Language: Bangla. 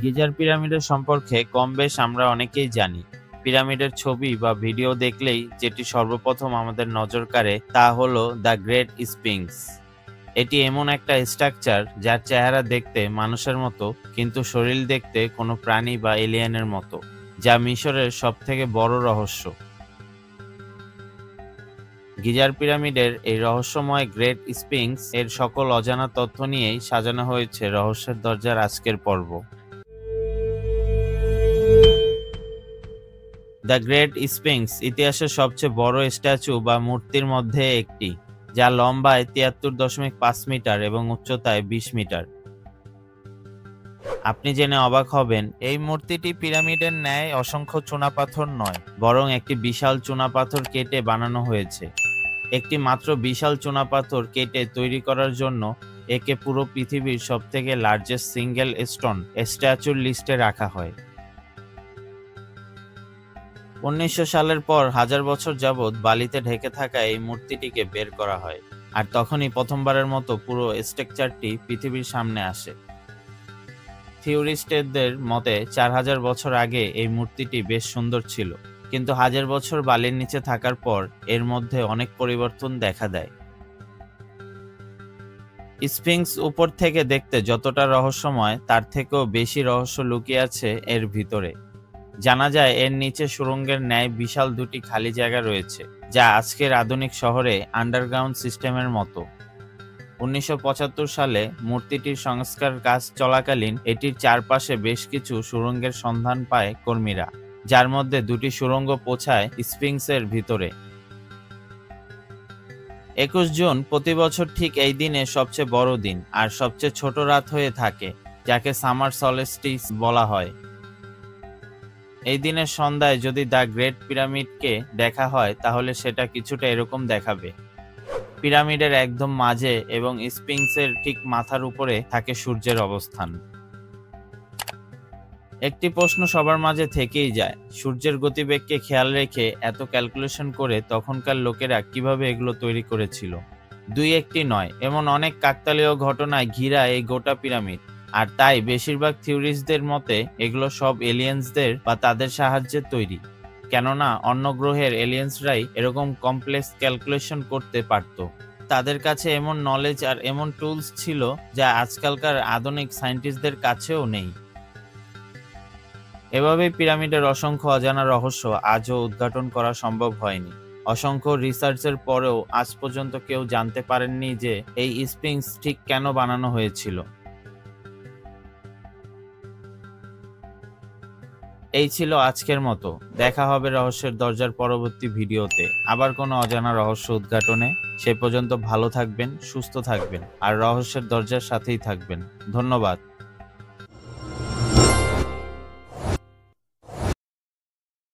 গিজার পিরামিডের সম্পর্কে কম বেশ আমরা অনেকেই জানি। পিরামিডের ছবি বা ভিডিও দেখলেই যেটি সর্বপ্রথম আমাদের নজর কাড়ে তা হলো দ্য গ্রেট স্ফিংক্স। এটি এমন একটা স্ট্রাকচার যার চেহারা দেখতে মানুষের মতো কিন্তু শরীর দেখতে কোনো প্রাণী বা এলিয়েনের মতো, যা মিশরের সবথেকে বড় রহস্য। গিজার পিরামিডের এই রহস্যময় গ্রেট স্ফিংক্স এর সকল অজানা তথ্য নিয়েই সাজানো হয়েছে রহস্যের দরজার আজকের পর্ব। দ্য গ্রেট স্ফিংক্স ইতিহাসের সবচেয়ে বড় স্ট্যাচু বা মূর্তির মধ্যে একটি, যা লম্বায় ৭৩.৫ মিটার এবং উচ্চতায় ২০ মিটার। আপনি জেনে অবাক হবেন, এই মূর্তিটি পিরামিডের ন্যায় অসংখ্য চুনাপাথর নয়, বরং একটি বিশাল চুনাপাথর কেটে বানানো হয়েছে। একটি মাত্র বিশাল চুনাপাথর কেটে তৈরি করার জন্য একে পুরো পৃথিবীর সবথেকে লার্জেস্ট সিঙ্গেল স্টোন স্ট্যাচুর লিস্টে রাখা হয়। ১৯০০ সালের পর হাজার বছর যাবৎ বালিতে ঢেকে থাকা এই মূর্তিটিকে বের করা হয়, আর তখনই প্রথমবারের মতো পুরো স্ট্রাকচারটি পৃথিবীর সামনে আসে। থিওরিস্টদের মতে ৪,০০০ বছর আগে এই মূর্তিটি বেশ সুন্দর ছিল, কিন্তু হাজার বছর বালির নিচে থাকার পর এর মধ্যে অনেক পরিবর্তন দেখা দেয়। স্ফিংক্স উপর থেকে দেখতে যতটা রহস্যময়, তার থেকেও বেশি রহস্য লুকিয়ে আছে এর ভিতরে। জানা যায় এর নিচে সুড়ঙ্গের ন্যায় বিশাল দুটি খালি জায়গা রয়েছে, যা আজকের আধুনিক শহরে আন্ডারগ্রাউন্ড সিস্টেমের মতো। ১৯৭৫ সালে মূর্তিটির সংস্কার কাজ চলাকালীন এটির চারপাশে বেশ কিছু সুড়ঙ্গের সন্ধান পায় কর্মীরা, যার মধ্যে দুটি সুড়ঙ্গ পৌঁছায় স্ফিংক্সের ভিতরে। ২১ জুন প্রতি বছর ঠিক এই দিনে সবচেয়ে বড় দিন আর সবচেয়ে ছোট রাত হয়ে থাকে, যাকে সামার সলস্টিস বলা হয়। এই দিনের সন্ধ্যায় যদি দ্য গ্রেট পিরামিডকে দেখা হয় তাহলে সেটা কিছুটা এরকম দেখাবে। পিরামিডের একদম মাঝে এবং স্ফিংক্সের ঠিক মাথার উপরে থাকে সূর্যের অবস্থান। একটি প্রশ্ন সবার মাঝে থেকেই যায়, সূর্যের গতিবেগকে খেয়াল রেখে এত ক্যালকুলেশন করে তখনকার লোকেরা কিভাবে এগুলো তৈরি করেছিল। দুই একটি নয়, এমন অনেক কাকতালীয় ঘটনায় ঘিরা এই গোটা পিরামিড, আর তাই বেশিরভাগ থিওরিস্টদের মতে এগুলো সব এলিয়েন্সদের বা তাদের সাহায্যে তৈরি, কেননা অন্য গ্রহের এলিয়েন্সরাই এরকম কমপ্লেক্স ক্যালকুলেশন করতে পারত। তাদের কাছে এমন নলেজ আর এমন টুলস ছিল যা আজকালকার আধুনিক সায়েন্টিস্টদের কাছেও নেই। এভাবেই পিরামিডের অসংখ্য অজানা রহস্য আজও উদ্ঘাটন করা সম্ভব হয়নি। অসংখ্য রিসার্চের পরেও আজ পর্যন্ত কেউ জানতে পারেননি যে এই স্ফিংক্স ঠিক কেন বানানো হয়েছিল। এই ছিল আজকের মতো। দেখা হবে রহস্যের দরজার পরবর্তী ভিডিওতে আবার কোনো অজানা রহস্য উদ্ঘাটনে। সে পর্যন্ত ভালো থাকবেন, সুস্থ থাকবেন আর রহস্যের দরজার সাথেই থাকবেন। ধন্যবাদ।